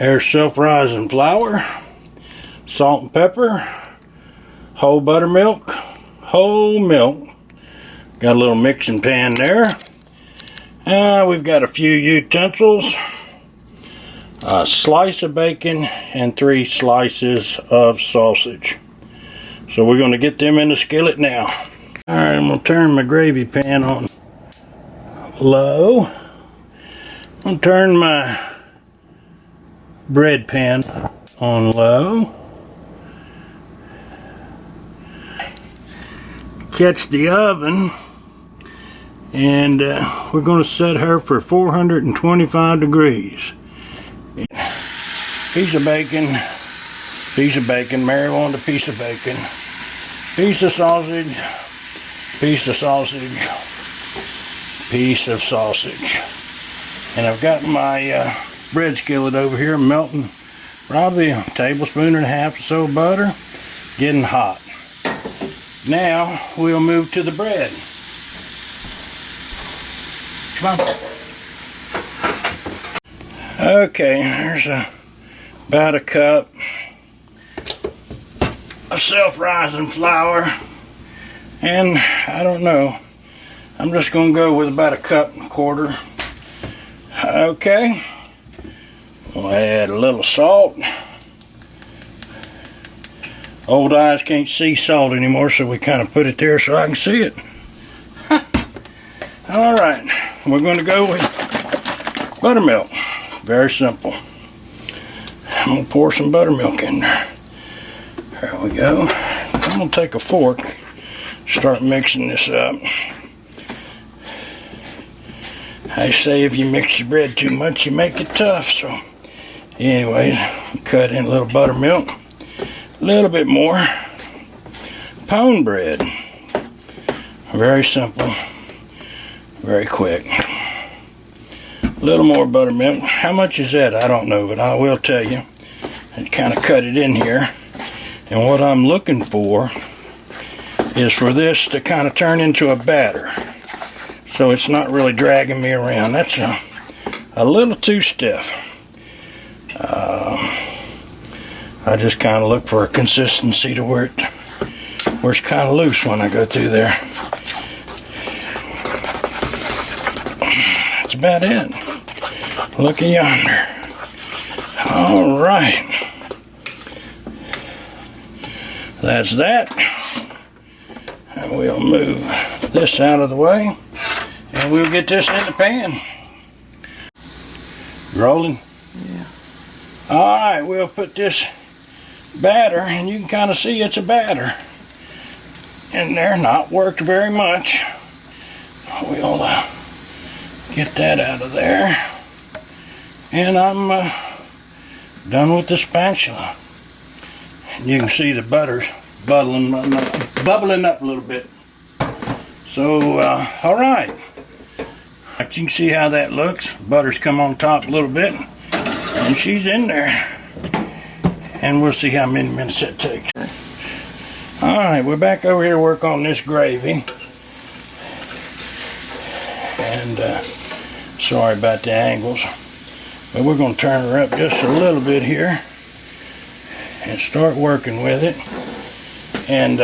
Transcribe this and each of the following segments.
There's self-rising flour, salt and pepper, whole buttermilk, whole milk. Got a little mixing pan there. We've got a few utensils, a slice of bacon, and 3 slices of sausage. So we're going to get them in the skillet now. Alright, I'm going to turn my gravy pan on low. I'm going to turn my bread pan on low. Catch the oven, and we're going to set her for 425 degrees. Piece of bacon, Mary wanted a piece of bacon, piece of sausage, piece of sausage, piece of sausage. And I've got my bread skillet over here melting probably a tablespoon and a half or so of butter, getting hot. Now we'll move to the bread. Come on. Okay, there's about a cup of self-rising flour, and I don't know, I'm just going to go with about a cup and a quarter. Okay, we'll add a little salt. Old eyes can't see salt anymore, so we kind of put it there so I can see it. Alright, we're going to go with buttermilk. Very simple. I'm going to pour some buttermilk in there. There we go. I'm going to take a fork, start mixing this up. I say if you mix your bread too much, you make it tough. So anyways, cut in a little buttermilk. A little bit more. Pone bread. Very simple. Very quick. A little more buttermilk. How much is that? I don't know, but I will tell you. And kind of cut it in here. And what I'm looking for is for this to kind of turn into a batter. So it's not really dragging me around. That's a little too stiff. I just kind of look for a consistency to where it's kind of loose when I go through there. That's about it. Look yonder. All right. That's that. And we'll move this out of the way, and we'll get this in the pan. Rolling? Yeah. All right, we'll put this batter, and you can kind of see it's a batter in there, not worked very much. We'll get that out of there, and I'm done with the spatula. And you can see the butter's bubbling up a little bit. So all right, you can see how that looks. Butter's come on top a little bit, and she's in there. And we'll see how many minutes it takes. Alright, we're back over here to work on this gravy. And sorry about the angles. But we're going to turn her up just a little bit here. And start working with it. And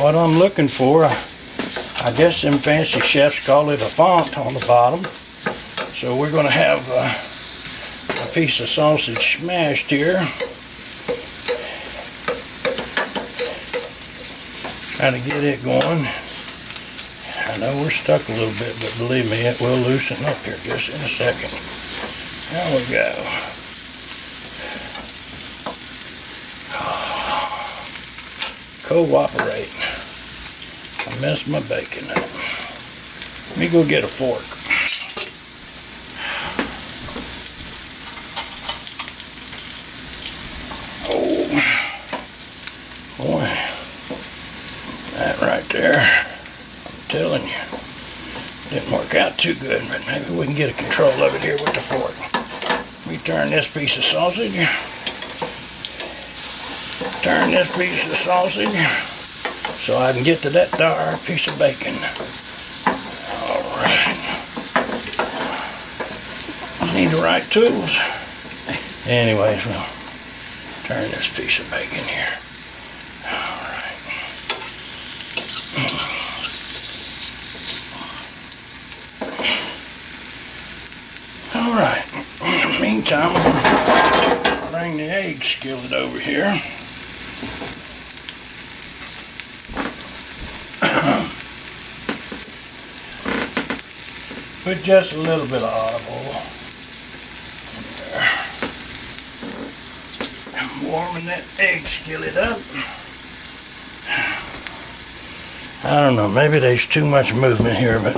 what I'm looking for, I guess them fancy chefs call it a font on the bottom. So we're going to have a piece of sausage smashed here. Trying to get it going. I know we're stuck a little bit, but believe me, it will loosen up here just in a second. There we go. Cooperate. I messed my bacon up. Let me go get a fork. Boy, that right there, I'm telling you, didn't work out too good, but maybe we can get a control of it here with the fork. We turn this piece of sausage, so I can get to that dar piece of bacon. All right. You need the right tools. Anyways, we'll turn this piece of bacon here. Alright. Alright. In the meantime, I'll bring the egg skillet over here. Put just a little bit of olive oil in there. I'm warming that egg skillet up. I don't know, maybe there's too much movement here, but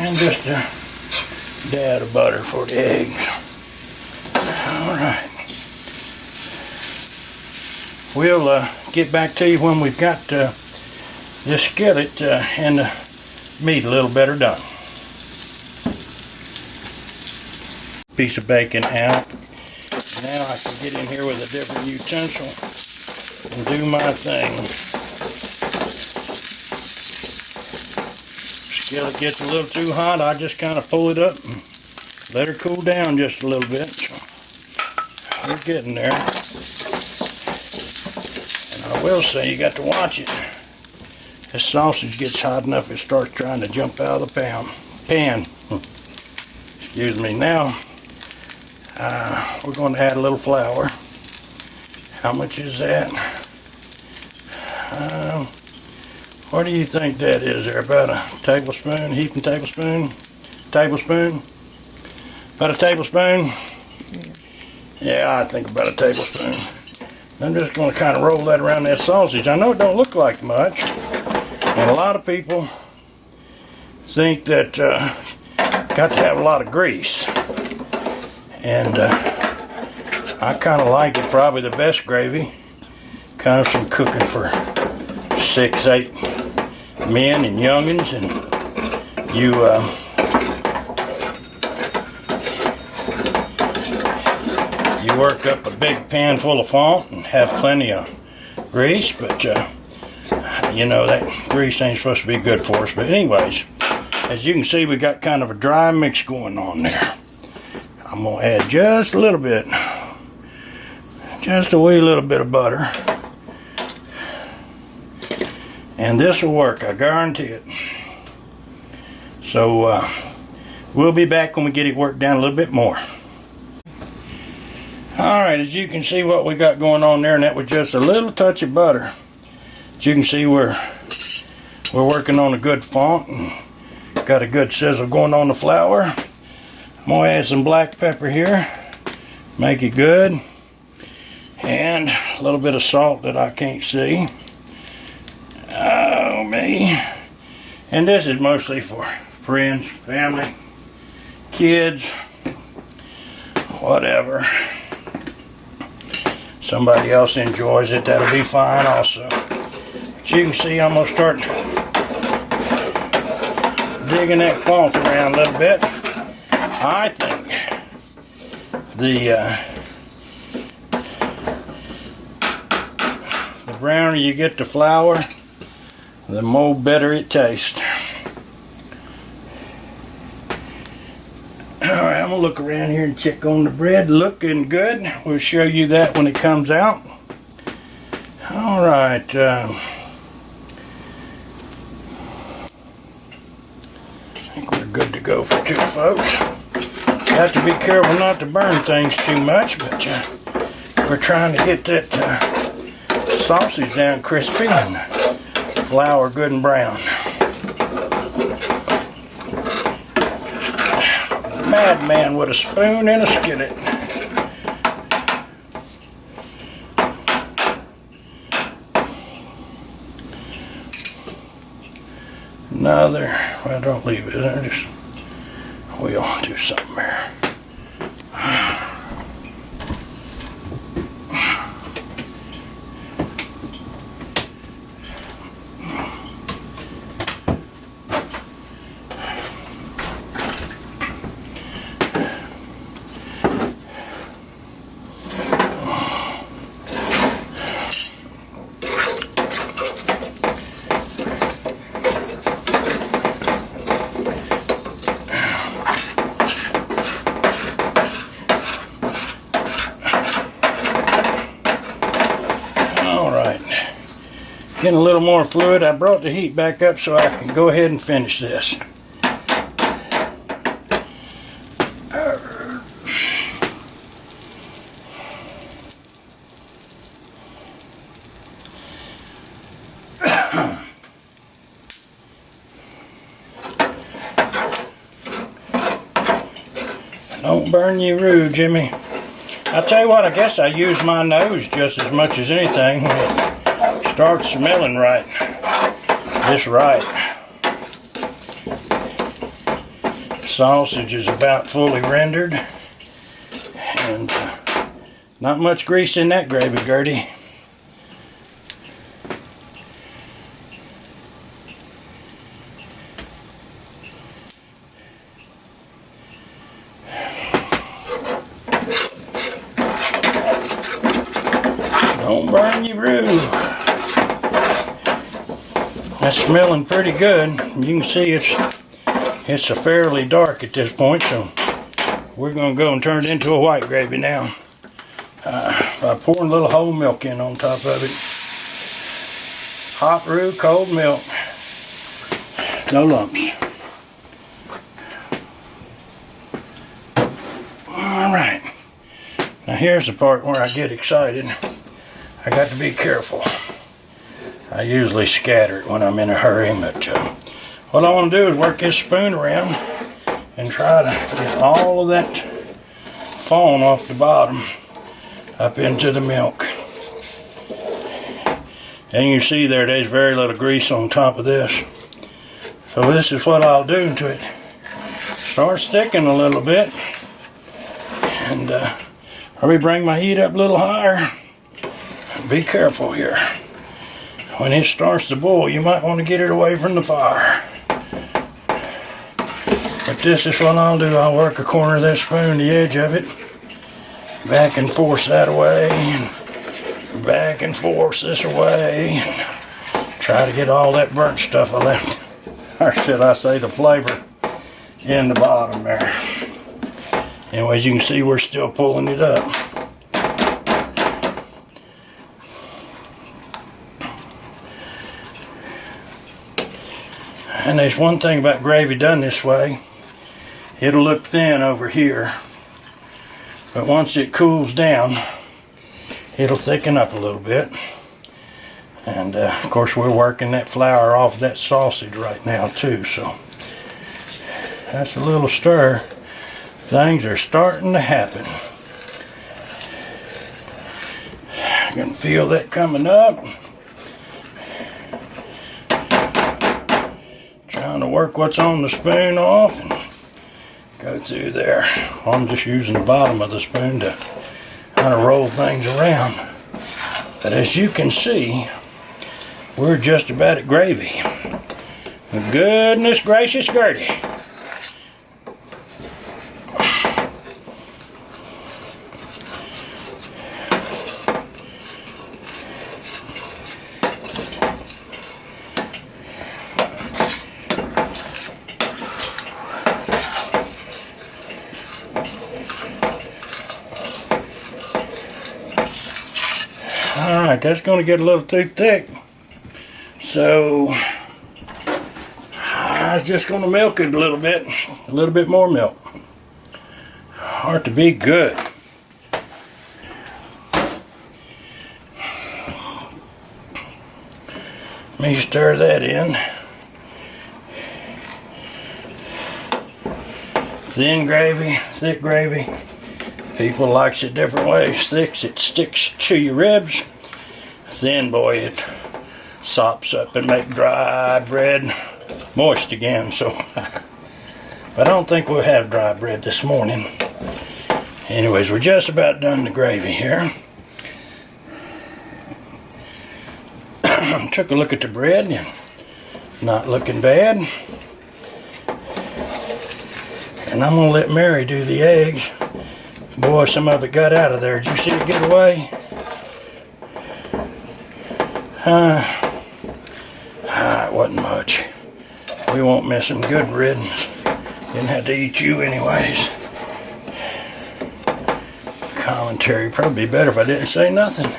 and just a dab of butter for the eggs. Alright. We'll get back to you when we've got this skillet and the meat a little better done. Piece of bacon out. Now I can get in here with a different utensil and do my thing. Skillet gets a little too hot, I just kind of pull it up and let her cool down just a little bit. So we're getting there. And I will say, you got to watch it. This sausage gets hot enough, it starts trying to jump out of the pan. Excuse me. Now, we're going to add a little flour. How much is that? What do you think that is there? About a tablespoon, heaping tablespoon? Tablespoon? About a tablespoon? Yeah, I think about a tablespoon. I'm just going to kind of roll that around that sausage. I know it don't look like much. And a lot of people think that got to have a lot of grease. And I kind of like it. Probably the best gravy comes from cooking for 6, 8 men and youngins. And you work up a big pan full of font and have plenty of grease. But you know, that grease ain't supposed to be good for us. But anyways, as you can see, we got kind of a dry mix going on there. I'm going to add just a little bit. Just a wee little bit of butter. And this will work, I guarantee it. So, we'll be back when we get it worked down a little bit more. Alright, as you can see what we got going on there, and that was just a little touch of butter. As you can see, we're working on a good font and got a good sizzle going on the flour. I'm going to add some black pepper here, make it good, and a little bit of salt that I can't see. Oh me. And this is mostly for friends, family, kids, whatever. Somebody else enjoys it, that'll be fine also. You can see I'm going to start digging that font around a little bit. I think the browner you get the flour, the more better it tastes. Alright, I'm going to look around here and check on the bread. Looking good. We'll show you that when it comes out. Alright. I think we're good to go for 2 folks. Have to be careful not to burn things too much, but we're trying to get that sausage down crispy and the flour good and brown. Madman with a spoon and a skillet. Another, well, don't leave it there, just we'll do something there. Getting a little more fluid. I brought the heat back up so I can go ahead and finish this. Don't burn your roux, Jimmy. I tell you what, I guess I use my nose just as much as anything when it starts smelling right. Just right. Sausage is about fully rendered. And not much grease in that gravy, Gertie. Don't burn your roux. That's smelling pretty good. You can see it's a fairly dark at this point, so we're going to go and turn it into a white gravy now by pouring a little whole milk in on top of it. Hot roux, cold milk. No lumps. Alright. Now here's the part where I get excited. I got to be careful. I usually scatter it when I'm in a hurry, but what I want to do is work this spoon around and try to get all of that foam off the bottom up into the milk. And you see there's very little grease on top of this. So this is what I'll do until it starts thickening a little bit. And probably bring my heat up a little higher. Be careful here. When it starts to boil, you might want to get it away from the fire. But this is what I'll do. I'll work a corner of that spoon, the edge of it, back and forth that way, and back and forth this way, and try to get all that burnt stuff I left, or should I say the flavor, in the bottom there. Anyways, you can see we're still pulling it up. And there's one thing about gravy done this way. It'll look thin over here. But once it cools down, it'll thicken up a little bit. And of course we're working that flour off that sausage right now too. So that's a little stir. Things are starting to happen. I can feel that coming up. Trying to work what's on the spoon off and go through there. I'm just using the bottom of the spoon to kind of roll things around. But as you can see, we're just about at gravy. Goodness gracious, Gertie. Alright, that's going to get a little too thick. So, I was just going to milk it a little bit more milk. Ought to be good. Let me stir that in. Thin gravy, thick gravy. People likes it different ways. Thick, it sticks to your ribs. Thin, boy, it sops up and make dry bread moist again. So, but I don't think we'll have dry bread this morning. Anyways, we're just about done the gravy here. Took a look at the bread, and not looking bad. And I'm gonna let Mary do the eggs. Boy, some of it got out of there. Did you see it get away? It wasn't much. We won't miss some good riddance. Didn't have to eat you anyways. Commentary probably be better if I didn't say nothing.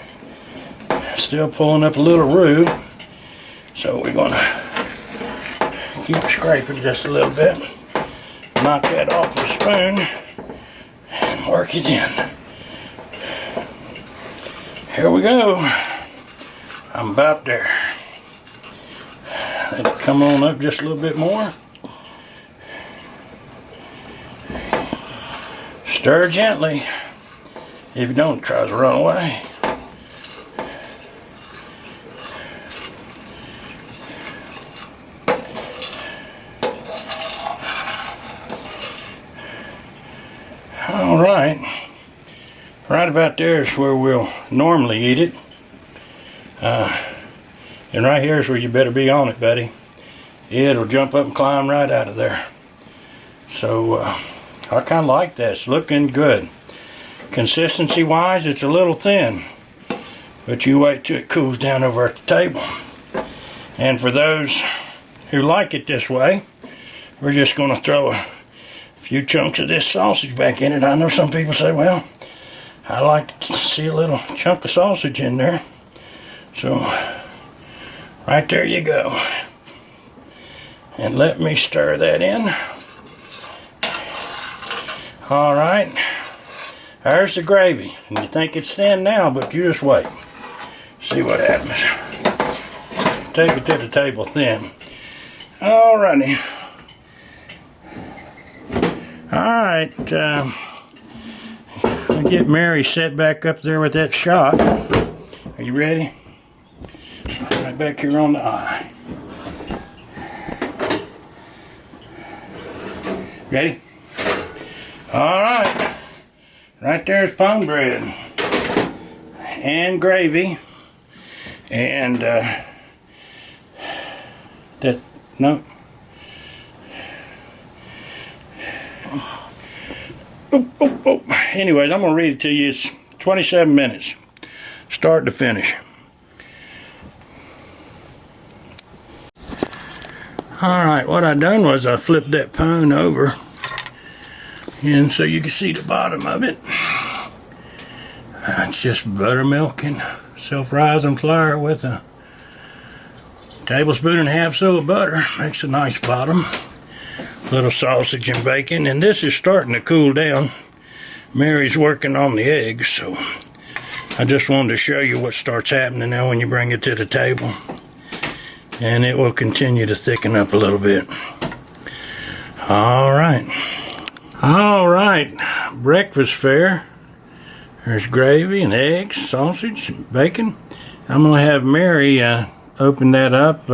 Still pulling up a little roux. So we're gonna keep scraping just a little bit. Knock that off the spoon and work it in. Here we go. I'm about there. Let it come on up just a little bit more. Stir gently. If you don't, it tries to run away. Alright, right about there is where we'll normally eat it. And right here is where you better be on it, buddy. It'll jump up and climb right out of there. So, I kind of like this. Looking good. Consistency wise, it's a little thin. But you wait till it cools down over at the table. And for those who like it this way, we're just going to throw a few chunks of this sausage back in it. I know some people say, well, I like to see a little chunk of sausage in there. So, right there you go. And let me stir that in. Alright. There's the gravy. And you think it's thin now, but you just wait. See what happens. Take it to the table thin. Alrighty. Alright, I'll get Mary set back up there with that shot. Are you ready? Right back here on the eye. Ready? Alright, right there's pone bread and gravy and no. Oh. Anyways, I'm going to read it to you. It's 27 minutes, start to finish. Alright, what I done was I flipped that pone over, and so you can see the bottom of it. It's just buttermilk and self-rising flour with a tablespoon and a half so of butter. Makes a nice bottom. Little sausage and bacon, and this is starting to cool down. Mary's working on the eggs, so I just wanted to show you what starts happening now when you bring it to the table. And it will continue to thicken up a little bit. Alright, breakfast fare. There's gravy and eggs, sausage, and bacon. I'm going to have Mary open that up.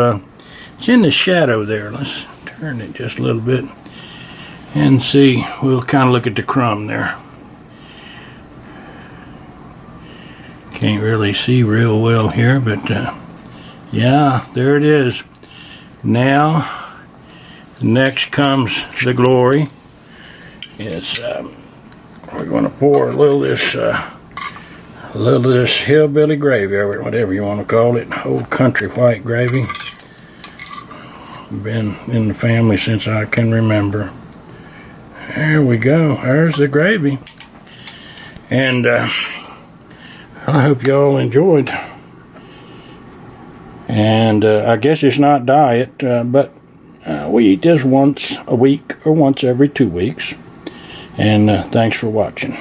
It's in the shadow there. Let's turn it just a little bit and see. We'll kind of look at the crumb there. Can't really see real well here, but yeah, there it is. Now, next comes the glory. It's we're going to pour a little of this hillbilly gravy, or whatever you want to call it, old country white gravy. Been in the family since I can remember. There we go. There's the gravy, and I hope y'all enjoyed. And I guess it's not diet, but we eat this once a week or once every 2 weeks. And thanks for watching.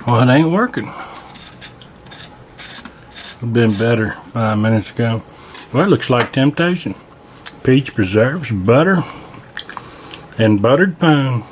Well, it ain't working. It'd been better 5 minutes ago. Well, it looks like temptation. Peach preserves, butter, and buttered pone.